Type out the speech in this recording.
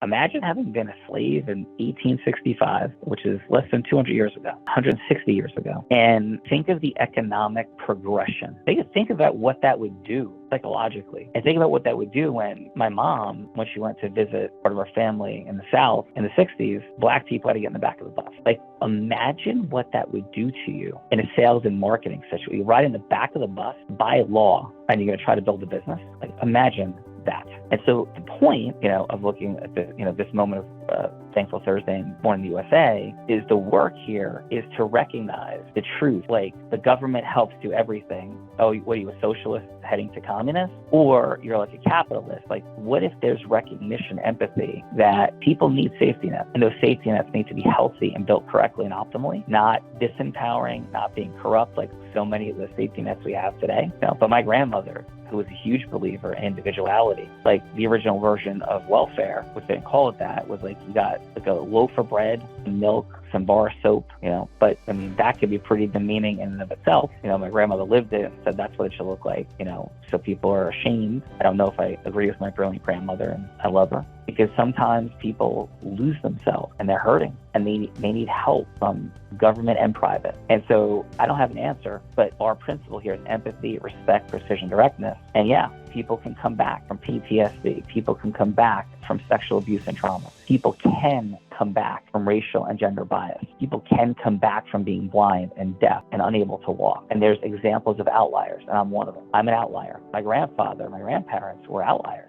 Imagine having been a slave in 1865, which is less than 200 years ago, 160 years ago, and think of the economic progression. Think about what that would do psychologically, and think about what that would do when my mom, when she went to visit part of her family in the South in the 60s, Black people had to get in the back of the bus. Like, imagine what that would do to you in a sales and marketing situation. You ride in the back of the bus by law, and you're going to try to build a business. Like, imagine that. And so the point, of looking at this moment of Thankful Thursday and Born in the USA is the work here is to recognize the truth. Like, the government helps do everything. Oh, what are you, a socialist heading to communist? Or you're like a capitalist? Like, what if there's recognition, empathy, that people need safety nets, and those safety nets need to be healthy and built correctly and optimally, not disempowering, not being corrupt like so many of the safety nets we have today. But my grandmother, who was a huge believer in individuality, like the original version of welfare, which they didn't call it that, was like you got like a loaf of bread, some milk, some bar soap, but I mean, that could be pretty demeaning in and of itself. My grandmother lived it and said that's what it should look like, so people are ashamed. I don't know if I agree with my brilliant grandmother, and I love her, because sometimes people lose themselves and they're hurting and they need help from government and private. And so I don't have an answer, but our principle here is empathy, respect, precision, directness. And yeah, people can come back from PTSD. People can come back from sexual abuse and trauma. People can come back from racial and gender bias. People can come back from being blind and deaf and unable to walk. And there's examples of outliers, and I'm one of them. I'm an outlier. My grandfather, my grandparents were outliers.